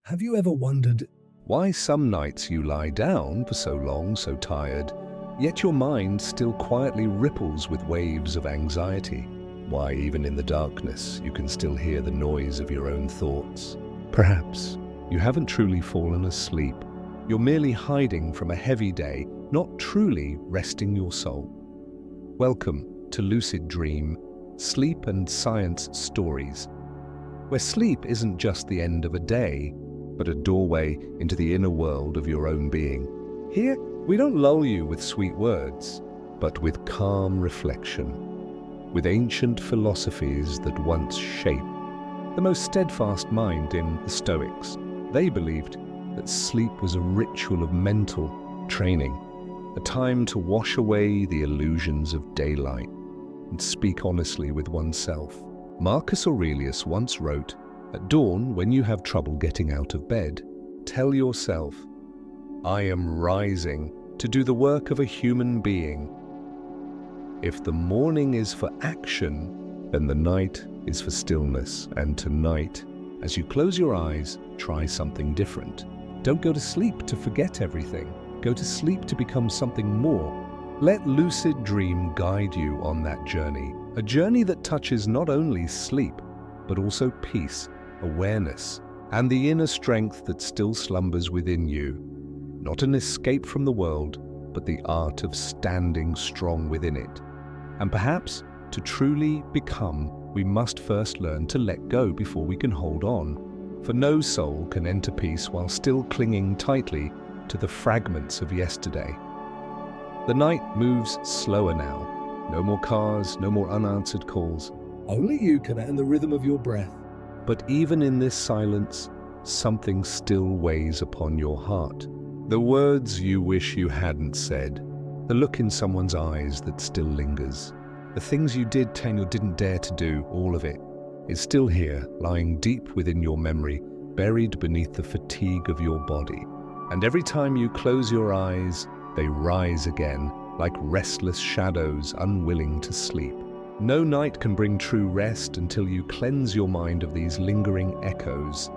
Have you ever wondered Why some nights you lie down for so long, so tired, yet your mind still quietly ripples with waves of anxiety? Why even in the darkness you can still hear the noise of your own thoughts? Perhaps you haven't truly fallen asleep. You're merely hiding from a heavy day, not truly resting your soul. Welcome to Lucid Dream, Sleep and Science Stories, where sleep isn't just the end of a day, but a doorway into the inner world of your own being. Here, we don't lull you with sweet words, but with calm reflection, with ancient philosophies that once shaped the most steadfast mind in the Stoics. They believed that sleep was a ritual of mental training, a time to wash away the illusions of daylight and speak honestly with oneself. Marcus Aurelius once wrote, "At dawn, when you have trouble getting out of bed, tell yourself, 'I am rising to do the work of a human being.' If the morning is for action, then the night is for stillness. And tonight, as you close your eyes, try something different. Don't go to sleep to forget everything. Go to sleep to become something more. Let Lucid Dream guide you on that journey, a journey that touches not only sleep, but also peace, awareness, and the inner strength that still slumbers within you. Not an escape from the world, but the art of standing strong within it. And perhaps, to truly become, we must first learn to let go before we can hold on. For no soul can enter peace while still clinging tightly to the fragments of yesterday. The night moves slower now. No more cars, no more unanswered calls. only you can earn the rhythm of your breath? But even in this silence, something still weighs upon your heart. The words you wish you hadn't said, the look in someone's eyes that still lingers, the things you did tell or didn't dare to do, all of it is still here, lying deep within your memory, buried beneath the fatigue of your body. And every time you close your eyes, they rise again, like restless shadows unwilling to sleep. No night can bring true rest until you cleanse your mind of these lingering echoes.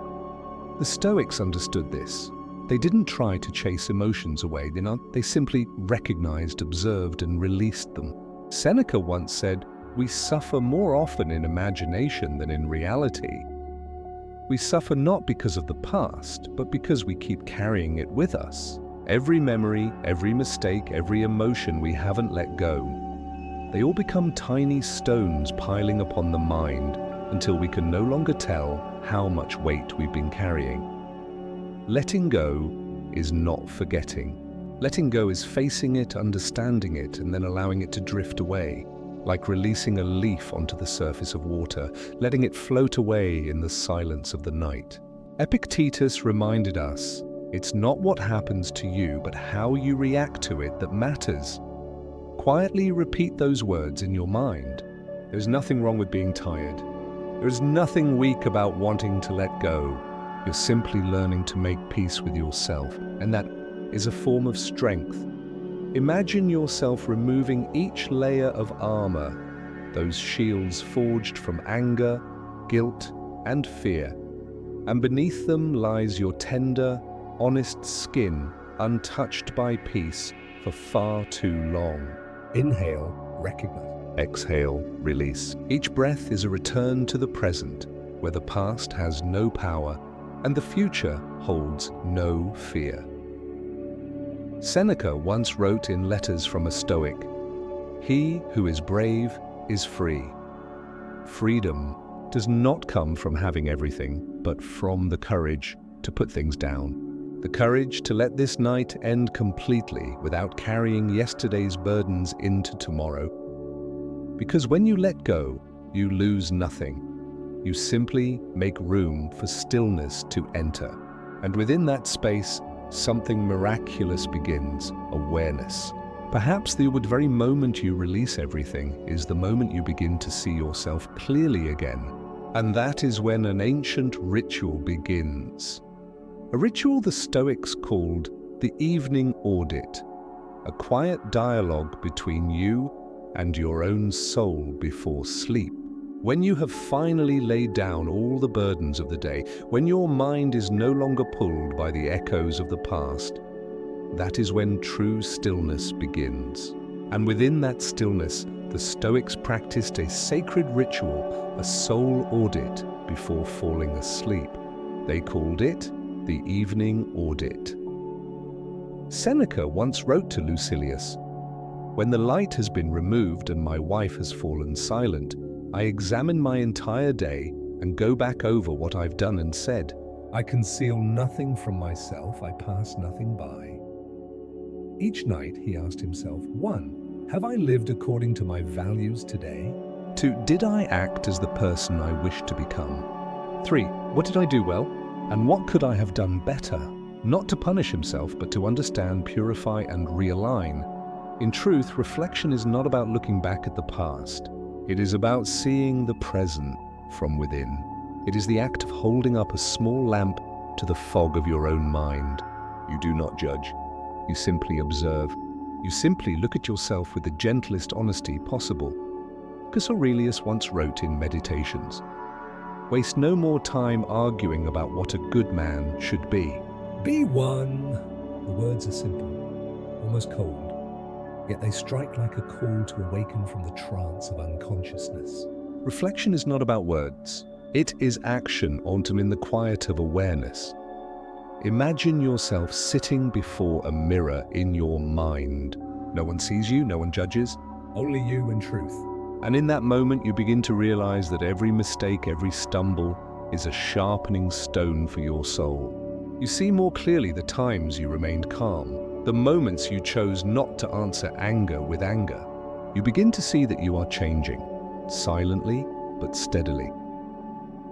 The Stoics understood this. They didn't try to chase emotions away, they simply recognized, observed, and released them. Seneca once said, "We suffer more often in imagination than in reality." We suffer not because of the past, but because we keep carrying it with us. Every memory, every mistake, every emotion we haven't let go, they all become tiny stones piling upon the mind until we can no longer tell how much weight we've been carrying. Letting go is not forgetting. Letting go is facing it, understanding it, and then allowing it to drift away, like releasing a leaf onto the surface of water, letting it float away in the silence of the night. Epictetus reminded us, it's not what happens to you, but how you react to it that matters. Quietly repeat those words in your mind. There's nothing wrong with being tired. There is nothing weak about wanting to let go. You're simply learning to make peace with yourself, and that is a form of strength. Imagine yourself removing each layer of armor, those shields forged from anger, guilt, and fear, and beneath them lies your tender, honest skin, untouched by peace for far too long. Inhale, recognize. Exhale, release. Each breath is a return to the present, where the past has no power and the future holds no fear. Seneca once wrote in Letters from a Stoic, "He who is brave is free." Freedom does not come from having everything, but from the courage to put things down. The courage to let this night end completely without carrying yesterday's burdens into tomorrow. Because when you let go, you lose nothing. You simply make room for stillness to enter. And within that space, something miraculous begins, awareness. Perhaps the very moment you release everything is the moment you begin to see yourself clearly again. And that is when an ancient ritual begins. A ritual the Stoics called the evening audit, a quiet dialogue between you and your own soul before sleep. When you have finally laid down all the burdens of the day, when your mind is no longer pulled by the echoes of the past, that is when true stillness begins. And within that stillness, the Stoics practiced a sacred ritual, a soul audit before falling asleep. They called it the evening audit. Seneca once wrote to Lucilius, "When the light has been removed and my wife has fallen silent, I examine my entire day and go back over what I've done and said. I conceal nothing from myself, I pass nothing by." Each night he asked himself, 1. Have I lived according to my values today? 2. Did I act as the person I wish to become? 3. What did I do well? And what could I have done better? Not to punish himself, but to understand, purify, and realign. In truth, reflection is not about looking back at the past. It is about seeing the present from within. It is the act of holding up a small lamp to the fog of your own mind. You do not judge. You simply observe. You simply look at yourself with the gentlest honesty possible. Marcus Aurelius once wrote in Meditations, "Waste no more time arguing about what a good man should be." Be one. The words are simple, almost cold, yet they strike like a call to awaken from the trance of unconsciousness. Reflection is not about words. It is action autumn in the quiet of awareness. Imagine yourself sitting before a mirror in your mind. No one sees you, no one judges. Only you and truth. And in that moment you begin to realize that every mistake, every stumble is a sharpening stone for your soul. You see more clearly the times you remained calm, the moments you chose not to answer anger with anger. You begin to see that you are changing, silently but steadily.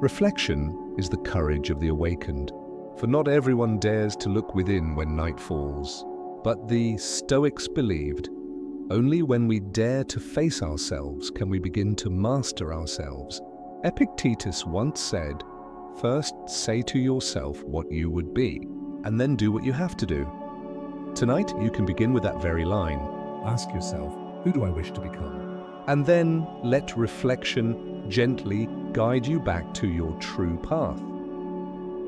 Reflection is the courage of the awakened, for not everyone dares to look within when night falls. But the Stoics believed, only when we dare to face ourselves can we begin to master ourselves. Epictetus once said, "First say to yourself what you would be, and then do what you have to do." Tonight you can begin with that very line. Ask yourself, who do I wish to become? And then let reflection gently guide you back to your true path.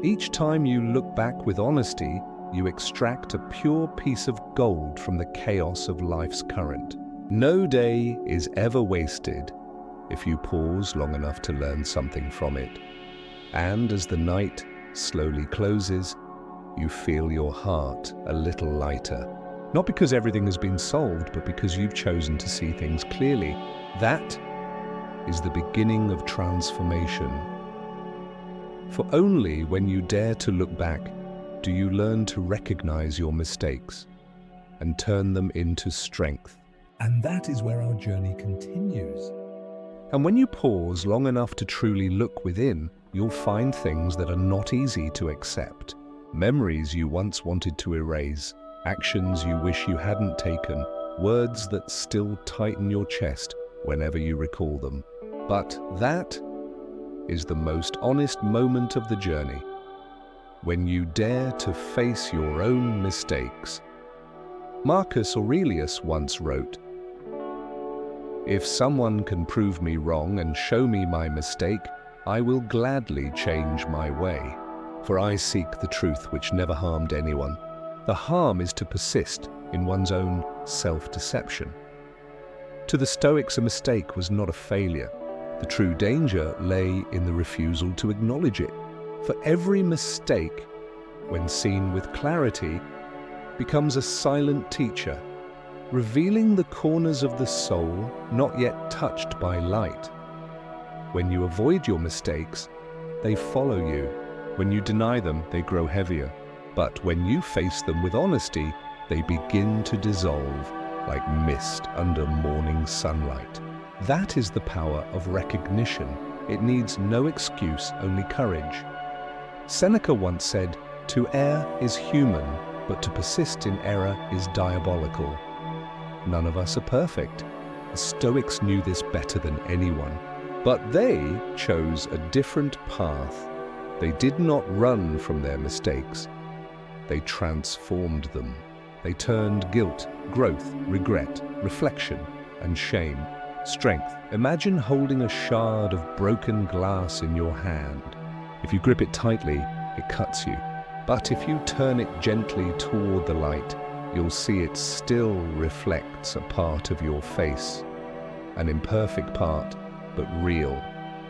Each time you look back with honesty, you extract a pure piece of gold from the chaos of life's current. No day is ever wasted if you pause long enough to learn something from it. And as the night slowly closes, you feel your heart a little lighter. Not because everything has been solved, but because you've chosen to see things clearly. That is the beginning of transformation. For only when you dare to look back do you learn to recognize your mistakes and turn them into strength. And that is where our journey continues. And when you pause long enough to truly look within, you'll find things that are not easy to accept. Memories you once wanted to erase, actions you wish you hadn't taken, words that still tighten your chest whenever you recall them. But that is the most honest moment of the journey, when you dare to face your own mistakes. Marcus Aurelius once wrote, "If someone can prove me wrong and show me my mistake, I will gladly change my way, for I seek the truth which never harmed anyone." The harm is to persist in one's own self-deception. To the Stoics, a mistake was not a failure. The true danger lay in the refusal to acknowledge it. For every mistake, when seen with clarity, becomes a silent teacher, revealing the corners of the soul not yet touched by light. When you avoid your mistakes, they follow you. When you deny them, they grow heavier. But when you face them with honesty, they begin to dissolve like mist under morning sunlight. That is the power of recognition. It needs no excuse, only courage. Seneca once said, "To err is human, but to persist in error is diabolical." None of us are perfect. The Stoics knew this better than anyone. But they chose a different path. They did not run from their mistakes. They transformed them. They turned guilt, growth, regret, reflection, and shame Strength. Imagine holding a shard of broken glass in your hand. If you grip it tightly, it cuts you. But if you turn it gently toward the light, you'll see it still reflects a part of your face. An imperfect part, but real,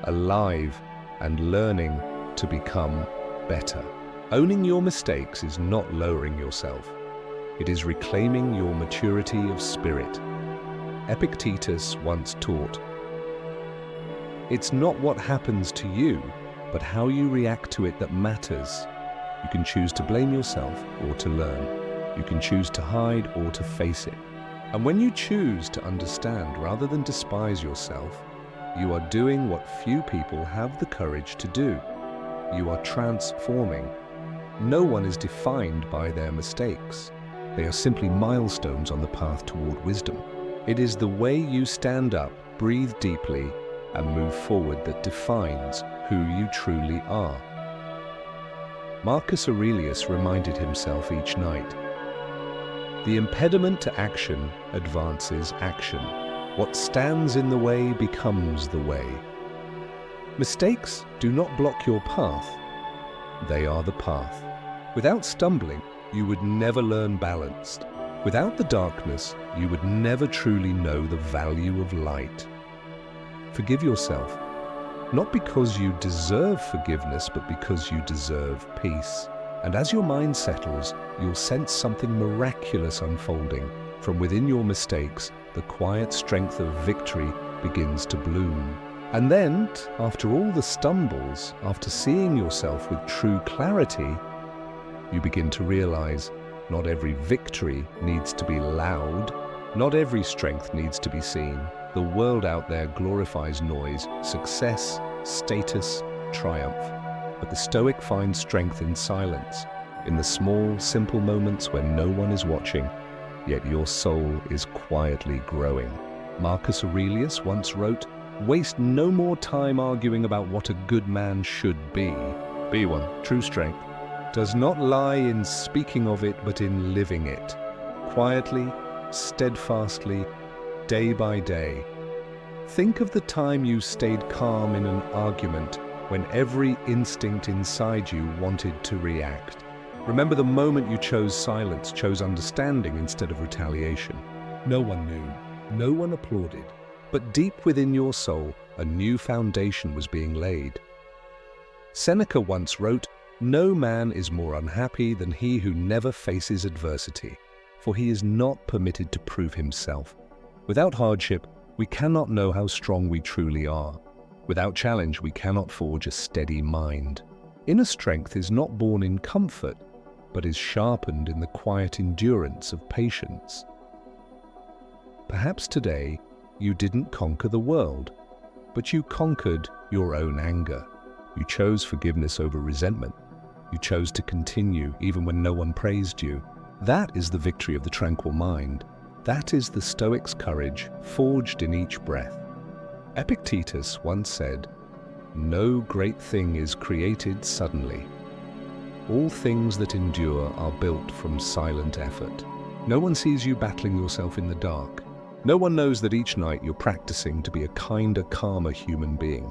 alive, and learning to become better. Owning your mistakes is not lowering yourself. It is reclaiming your maturity of spirit. Epictetus once taught, "It's not what happens to you, but how you react to it that matters. You can choose to blame yourself or to learn. You can choose to hide or to face it. And when you choose to understand rather than despise yourself, you are doing what few people have the courage to do. You are transforming. No one is defined by their mistakes. They are simply milestones on the path toward wisdom. It is the way you stand up, breathe deeply, and move forward that defines who you truly are." Marcus Aurelius reminded himself each night, "The impediment to action advances action. What stands in the way becomes the way." Mistakes do not block your path. They are the path. Without stumbling, you would never learn balanced. Without the darkness, you would never truly know the value of light. Forgive yourself, not because you deserve forgiveness, but because you deserve peace. And as your mind settles, you'll sense something miraculous unfolding. From within your mistakes, the quiet strength of victory begins to bloom. And then, after all the stumbles, after seeing yourself with true clarity, you begin to realize not every victory needs to be loud, not every strength needs to be seen. The world out there glorifies noise, success, status, triumph. But the Stoic finds strength in silence, in the small, simple moments when no one is watching, yet your soul is quietly growing. Marcus Aurelius once wrote, "Waste no more time arguing about what a good man should be. Be one. True strength does not lie in speaking of it, but in living it, quietly, steadfastly, day by day." Think of the time you stayed calm in an argument when every instinct inside you wanted to react. Remember the moment you chose silence, chose understanding instead of retaliation. No one knew, no one applauded. But deep within your soul, a new foundation was being laid. Seneca once wrote, "No man is more unhappy than he who never faces adversity, for he is not permitted to prove himself." Without hardship, we cannot know how strong we truly are. Without challenge, we cannot forge a steady mind. Inner strength is not born in comfort, but is sharpened in the quiet endurance of patience. Perhaps today, you didn't conquer the world, but you conquered your own anger. You chose forgiveness over resentment. You chose to continue even when no one praised you. That is the victory of the tranquil mind. That is the Stoic's courage, forged in each breath. Epictetus once said, "No great thing is created suddenly. All things that endure are built from silent effort." No one sees you battling yourself in the dark. No one knows that each night you're practicing to be a kinder, calmer human being.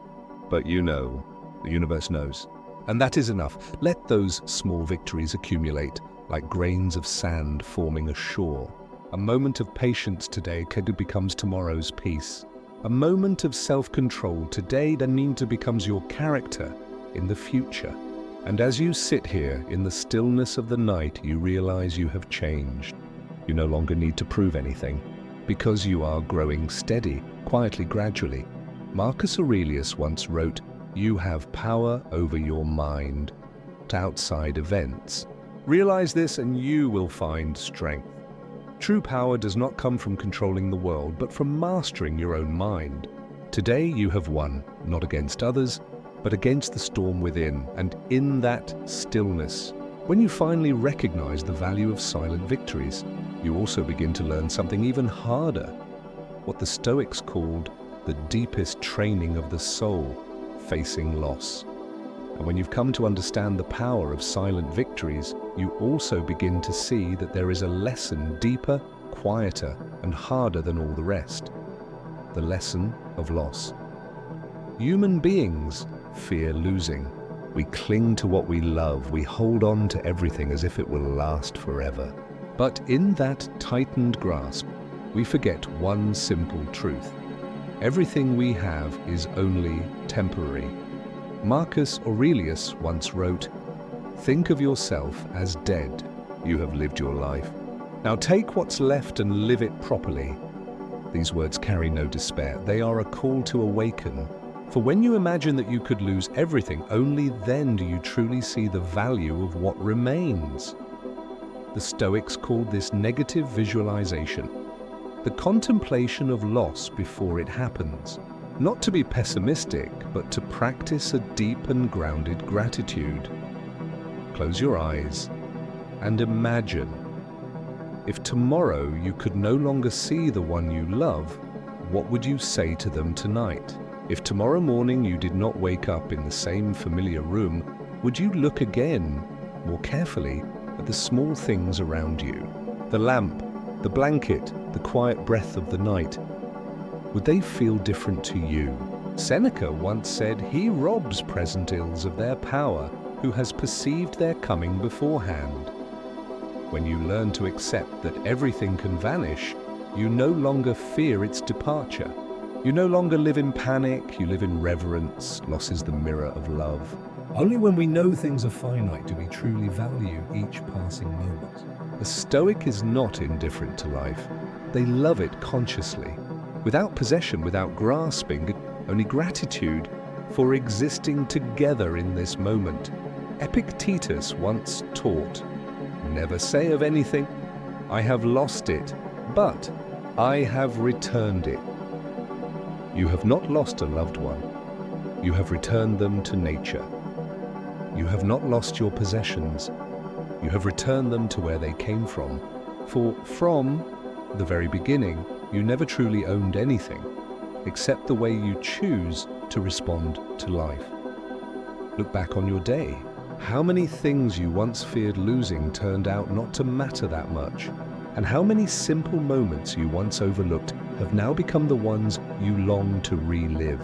But you know, the universe knows. And that is enough. Let those small victories accumulate, like grains of sand forming a shore. A moment of patience today becomes tomorrow's peace. A moment of self-control today then means it becomes your character in the future. And as you sit here in the stillness of the night, you realize you have changed. You no longer need to prove anything, because you are growing steady, quietly, gradually. Marcus Aurelius once wrote, "You have power over your mind, to outside events." Realize this and you will find strength. True power does not come from controlling the world, but from mastering your own mind. Today you have won, not against others, but against the storm within, and in that stillness. When you finally recognize the value of silent victories, you also begin to learn something even harder, what the Stoics called the deepest training of the soul, facing loss. And when you've come to understand the power of silent victories, you also begin to see that there is a lesson deeper, quieter, and harder than all the rest. the lesson of loss. Human beings fear losing. We cling to what we love. We hold on to everything as if it will last forever. But in that tightened grasp, we forget one simple truth. Everything we have is only temporary. Marcus Aurelius once wrote, "Think of yourself as dead. You have lived your life. Now take what's left and live it properly." These words carry no despair. They are a call to awaken. For when you imagine that you could lose everything, only then do you truly see the value of what remains. The Stoics called this negative visualization, the contemplation of loss before it happens. Not to be pessimistic, but to practice a deep and grounded gratitude. Close your eyes and imagine. If tomorrow you could no longer see the one you love, what would you say to them tonight? If tomorrow morning you did not wake up in the same familiar room, would you look again, more carefully, at the small things around you? The lamp, the blanket, the quiet breath of the night. Would they feel different to you? Seneca once said, "He robs present ills of their power who has perceived their coming beforehand." When you learn to accept that everything can vanish, you no longer fear its departure. You no longer live in panic, you live in reverence. Loss is the mirror of love. Only when we know things are finite do we truly value each passing moment. A Stoic is not indifferent to life. They love it consciously, without possession, without grasping, only gratitude for existing together in this moment. Epictetus once taught, "Never say of anything, 'I have lost it,' but 'I have returned it.'" You have not lost a loved one. You have returned them to nature. You have not lost your possessions. You have returned them to where they came from. For from the very beginning, you never truly owned anything, except the way you choose to respond to life. Look back on your day. How many things you once feared losing turned out not to matter that much? And how many simple moments you once overlooked have now become the ones you long to relive?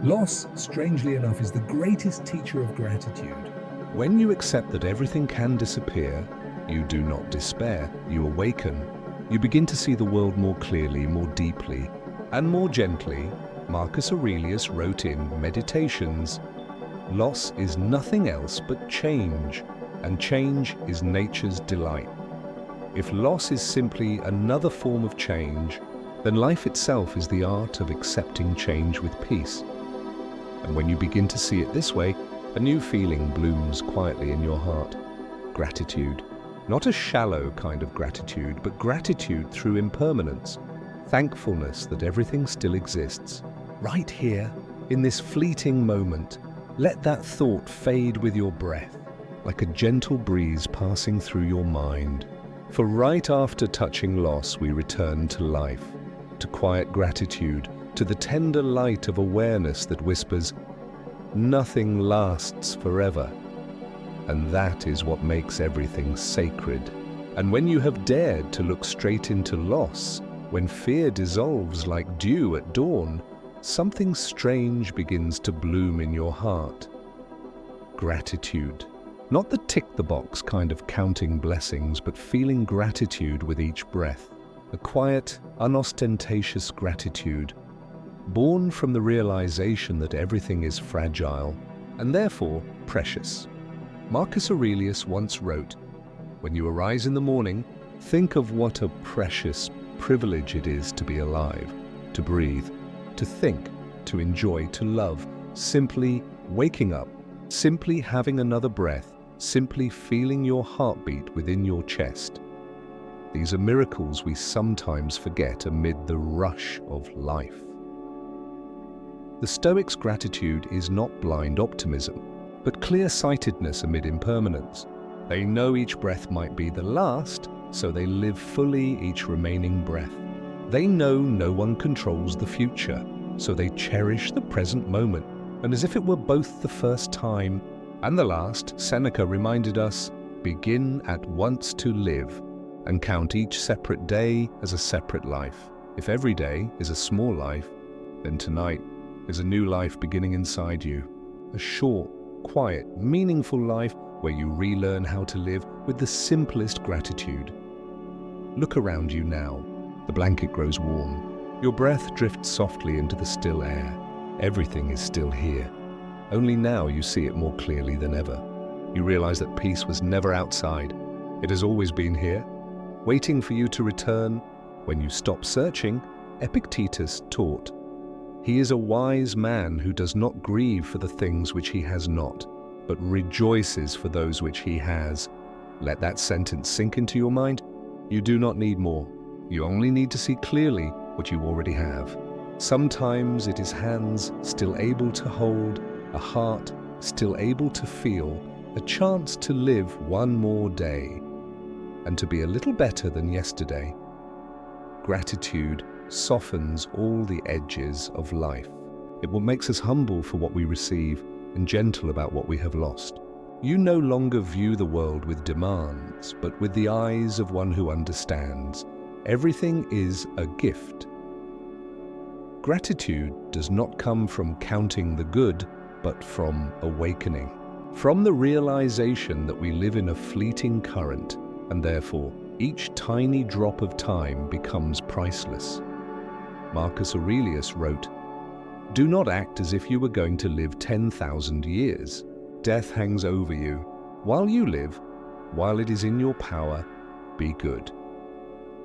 Loss, strangely enough, is the greatest teacher of gratitude. When you accept that everything can disappear, you do not despair, you awaken. You begin to see the world more clearly, more deeply, and more gently. Marcus Aurelius wrote in Meditations, "Loss is nothing else but change, and change is nature's delight." If loss is simply another form of change, then life itself is the art of accepting change with peace. And when you begin to see it this way, a new feeling blooms quietly in your heart. Gratitude. Not a shallow kind of gratitude, but gratitude through impermanence. Thankfulness that everything still exists. Right here, in this fleeting moment, let that thought fade with your breath, like a gentle breeze passing through your mind. For right after touching loss, we return to life, to quiet gratitude, to the tender light of awareness that whispers, "Nothing lasts forever." And that is what makes everything sacred. And when you have dared to look straight into loss, when fear dissolves like dew at dawn, something strange begins to bloom in your heart. Gratitude. Not the tick-the-box kind of counting blessings, but feeling gratitude with each breath. A quiet, unostentatious gratitude, born from the realization that everything is fragile and therefore precious. Marcus Aurelius once wrote, "When you arise in the morning, think of what a precious privilege it is to be alive, to breathe, to think, to enjoy, to love, simply waking up, simply having another breath, simply feeling your heartbeat within your chest." These are miracles we sometimes forget amid the rush of life. The Stoics' gratitude is not blind optimism, but clear-sightedness amid impermanence. They know each breath might be the last, so they live fully each remaining breath. They know no one controls the future, so they cherish the present moment, and as if it were both the first time and the last, Seneca reminded us, begin at once to live, and count each separate day as a separate life. If every day is a small life, then tonight is a new life beginning inside you. A short, quiet, meaningful life where you relearn how to live with the simplest gratitude. Look around you now. The blanket grows warm. Your breath drifts softly into the still air. Everything is still here. Only now you see it more clearly than ever. You realize that peace was never outside. It has always been here, waiting for you to return. When you stop searching, Epictetus taught, "He is a wise man who does not grieve for the things which he has not, but rejoices for those which he has." Let that sentence sink into your mind. You do not need more. You only need to see clearly what you already have. Sometimes it is hands still able to hold, a heart still able to feel, a chance to live one more day, and to be a little better than yesterday. Gratitude softens all the edges of life. It what makes us humble for what we receive and gentle about what we have lost. You no longer view the world with demands, but with the eyes of one who understands. Everything is a gift. Gratitude does not come from counting the good, but from awakening. From the realization that we live in a fleeting current, and therefore each tiny drop of time becomes priceless. Marcus Aurelius wrote, "Do not act as if you were going to live 10,000 years. Death hangs over you. While you live, while it is in your power, be good."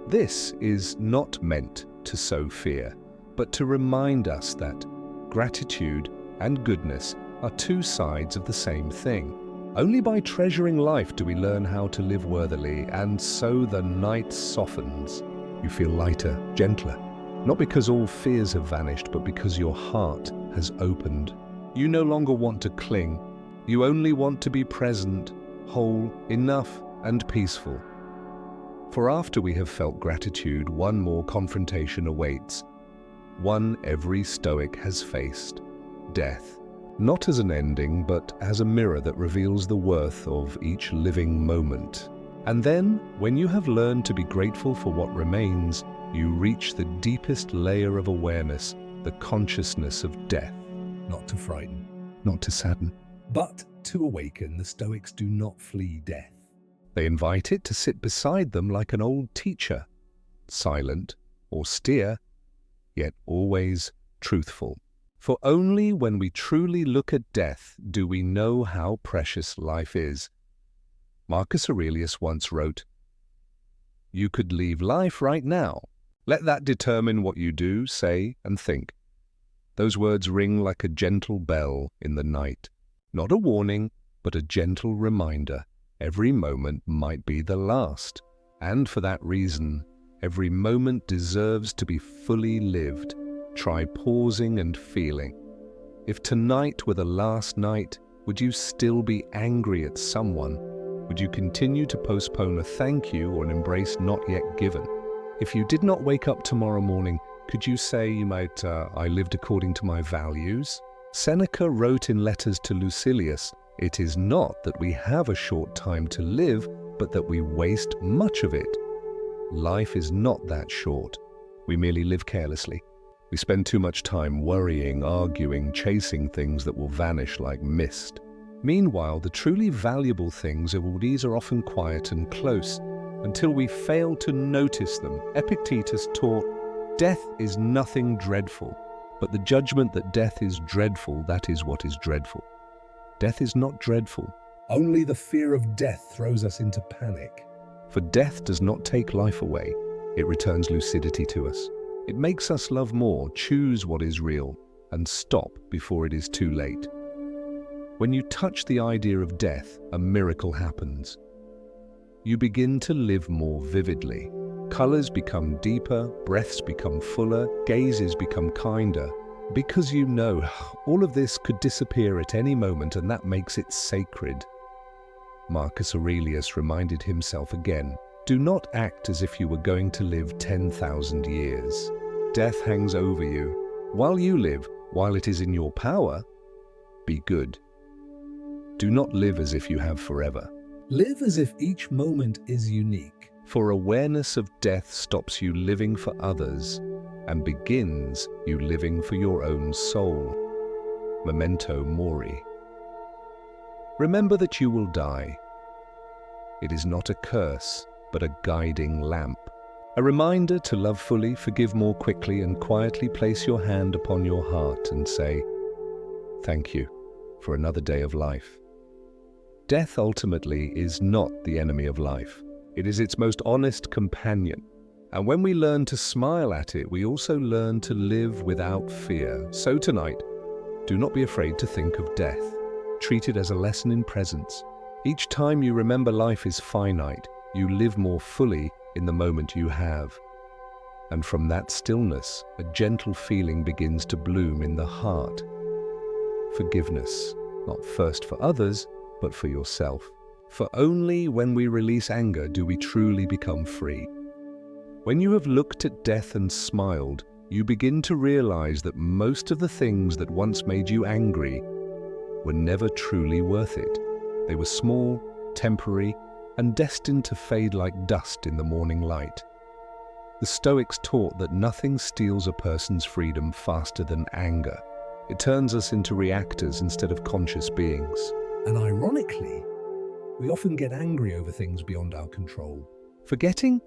This is not meant to sow fear, but to remind us that gratitude and goodness are two sides of the same thing. Only by treasuring life do we learn how to live worthily, and so the night softens. You feel lighter, gentler, not because all fears have vanished, but because your heart has opened. You no longer want to cling. You only want to be present, whole, enough, and peaceful. For after we have felt gratitude, one more confrontation awaits. One every Stoic has faced: death. Not as an ending, but as a mirror that reveals the worth of each living moment. And then, when you have learned to be grateful for what remains, you reach the deepest layer of awareness, the consciousness of death. Not to frighten, Not to sadden. but to awaken. The Stoics do not flee death. They invite it to sit beside them like an old teacher, silent, austere, yet always truthful. For only when we truly look at death do we know how precious life is. Marcus Aurelius once wrote, "You could leave life right now. Let that determine what you do, say, and think." Those words ring like a gentle bell in the night. Not a warning, but a gentle reminder. Every moment might be the last, and for that reason, every moment deserves to be fully lived. Try pausing and feeling. If tonight were the last night, would you still be angry at someone? Would you continue to postpone a thank you or an embrace not yet given? If you did not wake up tomorrow morning, could you say I lived according to my values? Seneca wrote in letters to Lucilius, "It is not that we have a short time to live, but that we waste much of it." Life is not that short. We merely live carelessly. We spend too much time worrying, arguing, chasing things that will vanish like mist. Meanwhile, the truly valuable things are often quiet and close, until we fail to notice them. Epictetus taught, "Death is nothing dreadful, but the judgment that death is dreadful, that is what is dreadful." Death is not dreadful. Only the fear of death throws us into panic. For death does not take life away. It returns lucidity to us. It makes us love more, choose what is real, and stop before it is too late. When you touch the idea of death, a miracle happens. You begin to live more vividly. Colors become deeper, breaths become fuller, gazes become kinder. Because you know all of this could disappear at any moment, and that makes it sacred. Marcus Aurelius reminded himself again, "Do not act as if you were going to live 10,000 years. Death hangs over you. While you live, while it is in your power, be good. Do not live as if you have forever." Live as if each moment is unique. For awareness of death stops you living for others, and begins you living for your own soul. Memento mori. Remember that you will die. It is not a curse, but a guiding lamp. A reminder to love fully, forgive more quickly, and quietly place your hand upon your heart and say, "Thank you for another day of life." Death ultimately is not the enemy of life. It is its most honest companion. And when we learn to smile at it, we also learn to live without fear. So tonight, do not be afraid to think of death. Treat it as a lesson in presence. Each time you remember life is finite, you live more fully in the moment you have. And from that stillness, a gentle feeling begins to bloom in the heart. Forgiveness, not first for others, but for yourself. For only when we release anger do we truly become free. When you have looked at death and smiled, you begin to realize that most of the things that once made you angry were never truly worth it. They were small, temporary, and destined to fade like dust in the morning light. The Stoics taught that nothing steals a person's freedom faster than anger. It turns us into reactors instead of conscious beings. And ironically, we often get angry over things beyond our control. Forgetting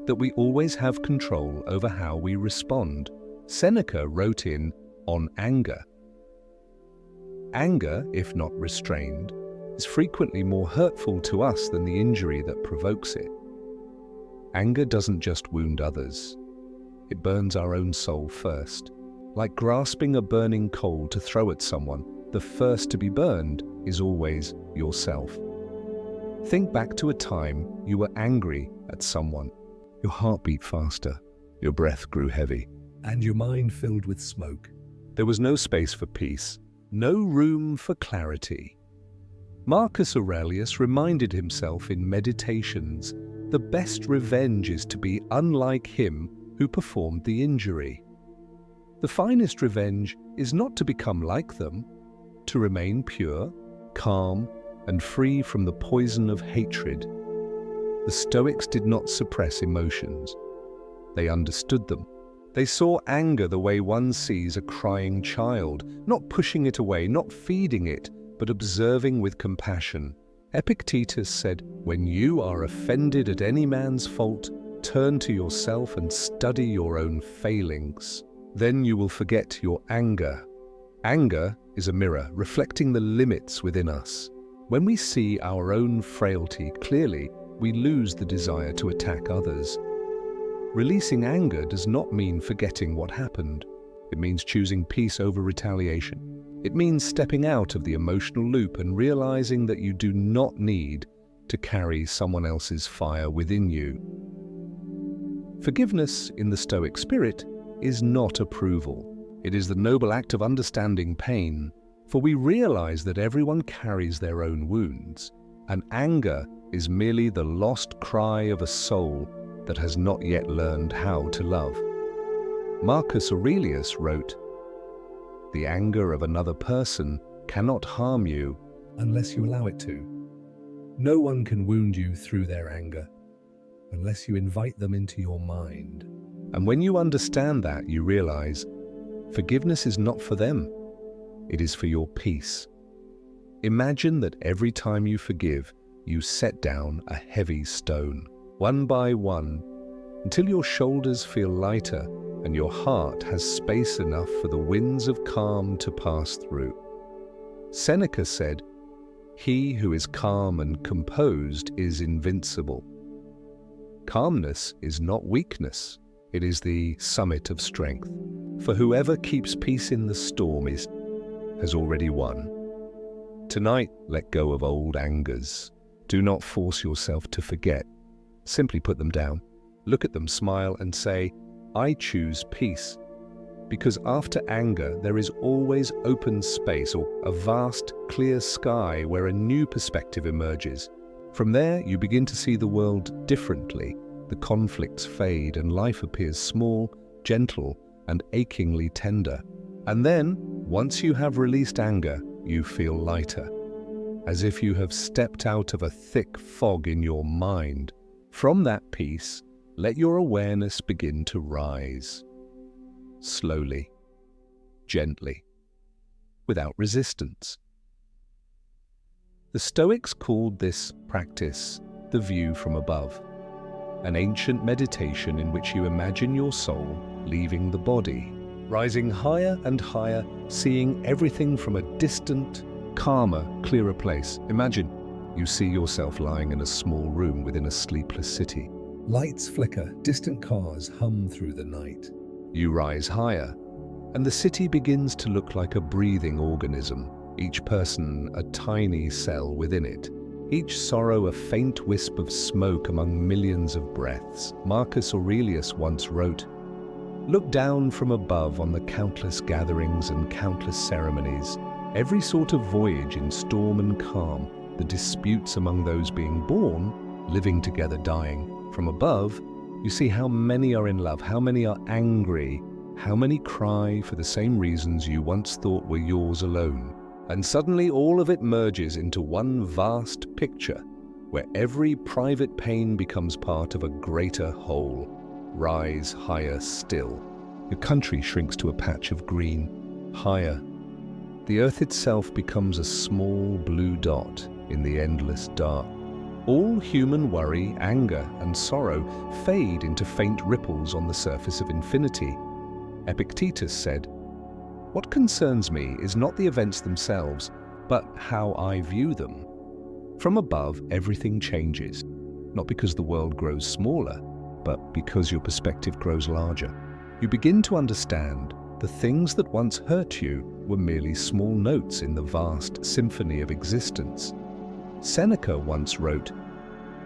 that we always have control over how we respond. Seneca wrote in On Anger. Anger, if not restrained, is frequently more hurtful to us than the injury that provokes it. Anger doesn't just wound others. It burns our own soul first. Like grasping a burning coal to throw at someone, the first to be burned is always yourself. Think back to a time you were angry at someone. Your heart beat faster, your breath grew heavy, And your mind filled with smoke. there was no space for peace, no room for clarity. Marcus Aurelius reminded himself in Meditations, the best revenge is to be unlike him who performed the injury. The finest revenge is not to become like them, to remain pure, calm, and free from the poison of hatred. The Stoics did not suppress emotions. They understood them. They saw anger the way one sees a crying child, not pushing it away, not feeding it, but observing with compassion. Epictetus said, "When you are offended at any man's fault, turn to yourself and study your own failings. Then you will forget your anger." Anger is a mirror reflecting the limits within us. When we see our own frailty clearly, we lose the desire to attack others. Releasing anger does not mean forgetting what happened. It means choosing peace over retaliation. It means stepping out of the emotional loop and realizing that you do not need to carry someone else's fire within you. Forgiveness in the Stoic spirit is not approval. It is the noble act of understanding pain, for we realize that everyone carries their own wounds, and anger is merely the lost cry of a soul that has not yet learned how to love. Marcus Aurelius wrote, "The anger of another person cannot harm you Unless you allow it to. No one can wound you through their anger unless you invite them into your mind. And when you understand that, you realize forgiveness is not for them. It is for your peace. Imagine that every time you forgive, you set down a heavy stone, one by one, until your shoulders feel lighter and your heart has space enough for the winds of calm to pass through. Seneca said, "He who is calm and composed is invincible." Calmness is not weakness. It is the summit of strength. For whoever keeps peace in the storm has already won. Tonight, let go of old angers. Do not force yourself to forget. Simply put them down. Look at them, smile, and say, "I choose peace." Because after anger, there is always open space or a vast, clear sky where a new perspective emerges. From there, you begin to see the world differently. The conflicts fade and life appears small, gentle, and achingly tender. And then, once you have released anger, you feel lighter, as if you have stepped out of a thick fog in your mind. From that peace, let your awareness begin to rise. slowly, gently, without resistance. The Stoics called this practice the view from above, an ancient meditation in which you imagine your soul leaving the body, rising higher and higher, seeing everything from a distant, calmer, clearer place. Imagine you see yourself lying in a small room within a sleepless city. Lights flicker, distant cars hum through the night. You rise higher, and the city begins to look like a breathing organism, each person a tiny cell within it, each sorrow a faint wisp of smoke among millions of breaths. Marcus Aurelius once wrote, "Look down from above on the countless gatherings and countless ceremonies, every sort of voyage in storm and calm, the disputes among those being born, living together, dying. From above, you see how many are in love, how many are angry, how many cry for the same reasons you once thought were yours alone. And suddenly all of it merges into one vast picture, where every private pain becomes part of a greater whole. Rise higher still. Your country shrinks to a patch of green. Higher. The earth itself becomes a small blue dot in the endless dark. All human worry, anger, and sorrow fade into faint ripples on the surface of infinity. Epictetus said, "What concerns me is not the events themselves, but how I view them." From above, everything changes, not because the world grows smaller, but because your perspective grows larger. You begin to understand the things that once hurt you were merely small notes in the vast symphony of existence. Seneca once wrote,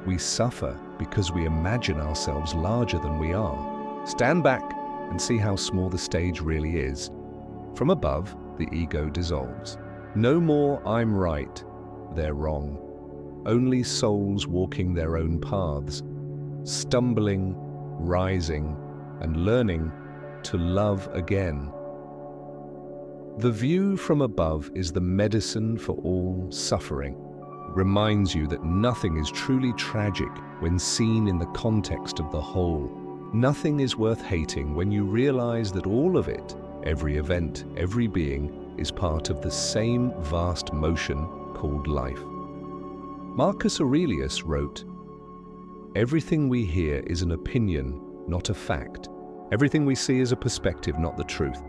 "We suffer because we imagine ourselves larger than we are." Stand back and see how small the stage really is. From above, the ego dissolves. No more "I'm right, they're wrong." Only souls walking their own paths, stumbling, rising, and learning to love again. The view from above is the medicine for all suffering. It reminds you that nothing is truly tragic when seen in the context of the whole. Nothing is worth hating when you realize that all of it, every event, every being, is part of the same vast motion called life. Marcus Aurelius wrote, "Everything we hear is an opinion, not a fact. Everything we see is a perspective, not the truth.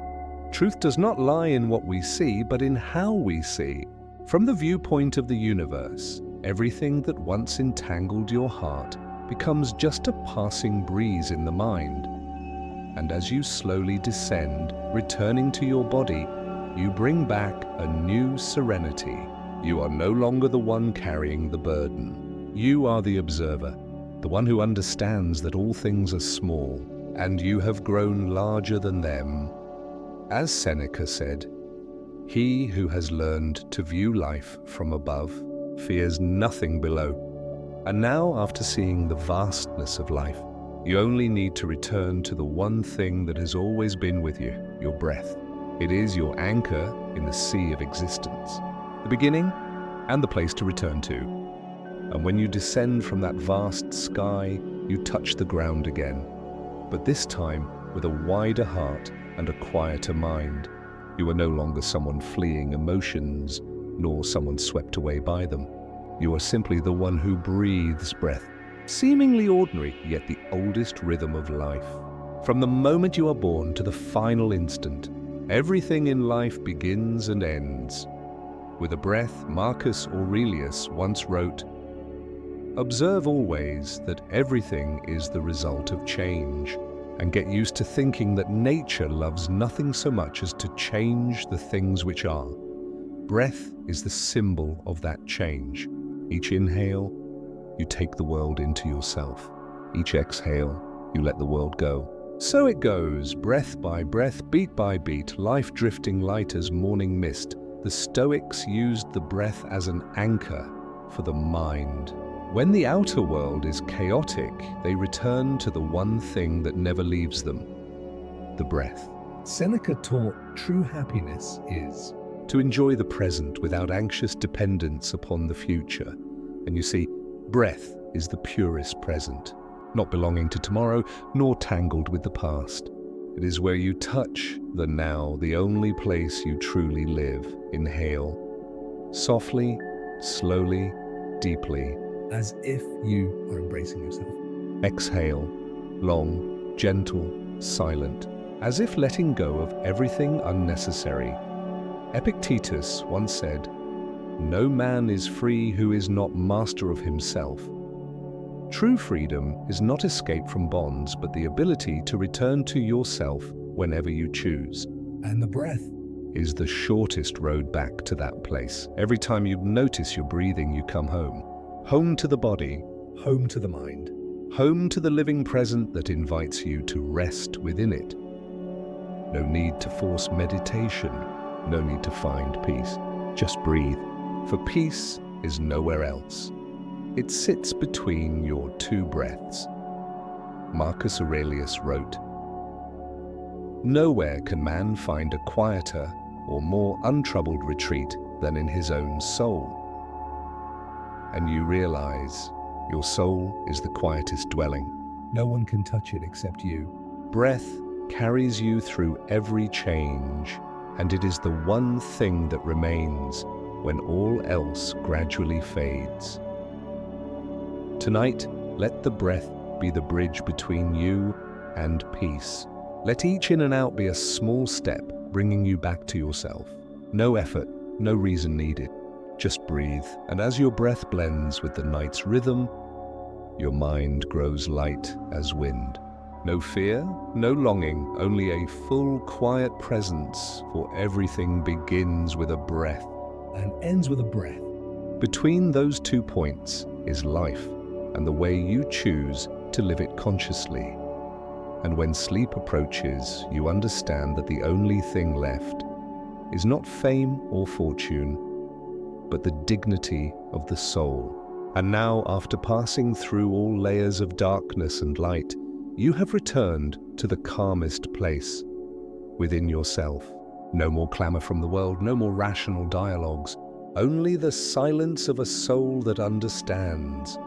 Truth does not lie in what we see, but in how we see. From the viewpoint of the universe, everything that once entangled your heart becomes just a passing breeze in the mind. And as you slowly descend, returning to your body, you bring back a new serenity. You are no longer the one carrying the burden. You are the observer, the one who understands that all things are small, and you have grown larger than them." As Seneca said, "He who has learned to view life from above fears nothing below." And now, after seeing the vastness of life, you only need to return to the one thing that has always been with you, your breath. It is your anchor in the sea of existence, the beginning and the place to return to. And when you descend from that vast sky, you touch the ground again, but this time with a wider heart and a quieter mind. You are no longer someone fleeing emotions, nor someone swept away by them. You are simply the one who breathes breath, seemingly ordinary, yet the oldest rhythm of life. From the moment you are born to the final instant, everything in life begins and ends. With a breath, Marcus Aurelius once wrote, "Observe always that everything is the result of change, and get used to thinking that nature loves nothing so much as to change the things which are. Breath is the symbol of that change. Each inhale, you take the world into yourself. Each exhale, you let the world go. So it goes, breath by breath, beat by beat, life drifting light as morning mist. The Stoics used the breath as an anchor for the mind. When the outer world is chaotic, they return to the one thing that never leaves them, the breath." Seneca taught true happiness is to enjoy the present without anxious dependence upon the future. And you see, breath is the purest present, not belonging to tomorrow, nor tangled with the past. It is where you touch the now, the only place you truly live. Inhale, softly, slowly, deeply. As if you are embracing yourself. Exhale, long, gentle, silent, as if letting go of everything unnecessary. Epictetus once said, "No man is free who is not master of himself." True freedom is not escape from bonds, but the ability to return to yourself whenever you choose. And the breath is the shortest road back to that place. Every time you notice your breathing, you come home. Home to the body, home to the mind, home to the living present that invites you to rest within it. No need to force meditation, no need to find peace. Just breathe, for peace is nowhere else. It sits between your two breaths. Marcus Aurelius wrote, "Nowhere can man find a quieter or more untroubled retreat than in his own soul." And you realize your soul is the quietest dwelling. No one can touch it except you. Breath carries you through every change, and it is the one thing that remains when all else gradually fades. Tonight, let the breath be the bridge between you and peace. Let each in and out be a small step, bringing you back to yourself. No effort, no reason needed. Just breathe, and as your breath blends with the night's rhythm, your mind grows light as wind. No fear, no longing, only a full, quiet presence, for everything begins with a breath and ends with a breath. Between those 2 points is life, and the way you choose to live it consciously. And when sleep approaches, you understand that the only thing left is not fame or fortune, but the dignity of the soul. And now, after passing through all layers of darkness and light, you have returned to the calmest place within yourself. No more clamor from the world, no more rational dialogues, only the silence of a soul that understands.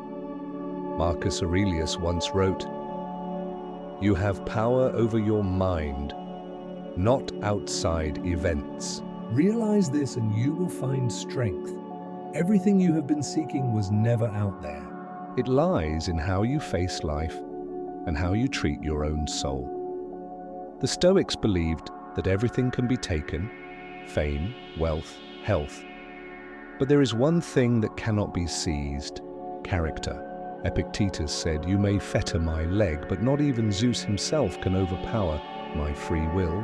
Marcus Aurelius once wrote, "You have power over your mind, not outside events." Realize this and you will find strength. Everything you have been seeking was never out there. It lies in how you face life and how you treat your own soul. The Stoics believed that everything can be taken, fame, wealth, health. But there is one thing that cannot be seized, character. Epictetus said, "You may fetter my leg, but not even Zeus himself can overpower my free will."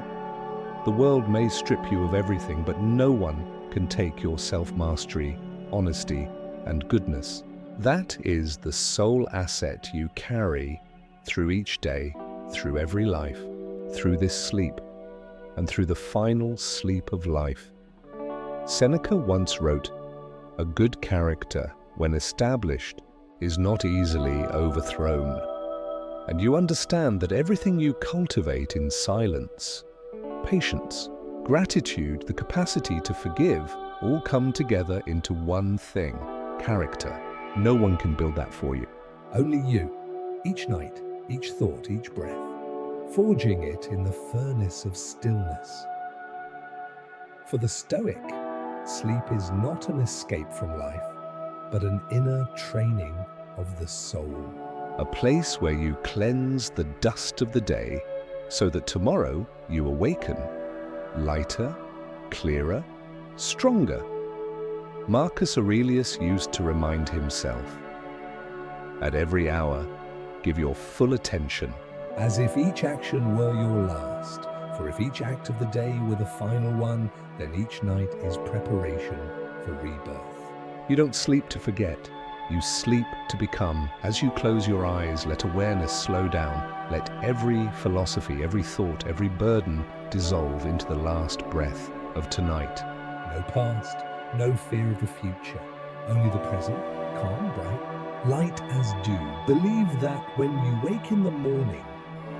The world may strip you of everything, but no one can take your self-mastery, honesty, and goodness. That is the sole asset you carry through each day, through every life, through this sleep, and through the final sleep of life. Seneca once wrote, "A good character, when established, is not easily overthrown." And you understand that everything you cultivate in silence, patience, gratitude, the capacity to forgive, all come together into one thing, character. No one can build that for you. Only you, each night, each thought, each breath, forging it in the furnace of stillness. For the Stoic, sleep is not an escape from life, but an inner training of the soul. A place where you cleanse the dust of the day so that tomorrow you awaken lighter, clearer, stronger. Marcus Aurelius used to remind himself, "At every hour, give your full attention." As if each action were your last. For if each act of the day were the final one, then each night is preparation for rebirth. You don't sleep to forget. You sleep to become. As you close your eyes, let awareness slow down. Let every philosophy, every thought, every burden dissolve into the last breath of tonight. No past, no fear of the future. Only the present, calm, bright, light as dew. Believe that when you wake in the morning,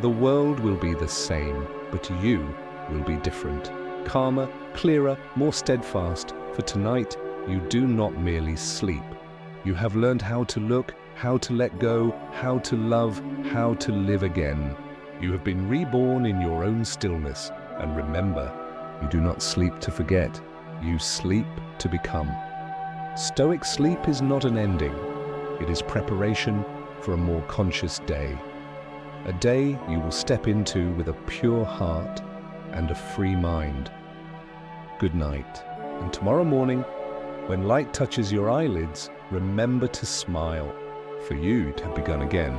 the world will be the same, but you will be different. Calmer, clearer, more steadfast. For tonight, you do not merely sleep. You have learned how to look, how to let go, how to love, how to live again. You have been reborn in your own stillness, and remember, you do not sleep to forget, you sleep to become. Stoic sleep is not an ending, it is preparation for a more conscious day. A day you will step into with a pure heart and a free mind. Good night, and tomorrow morning, when light touches your eyelids, remember to smile, for you to have begun again.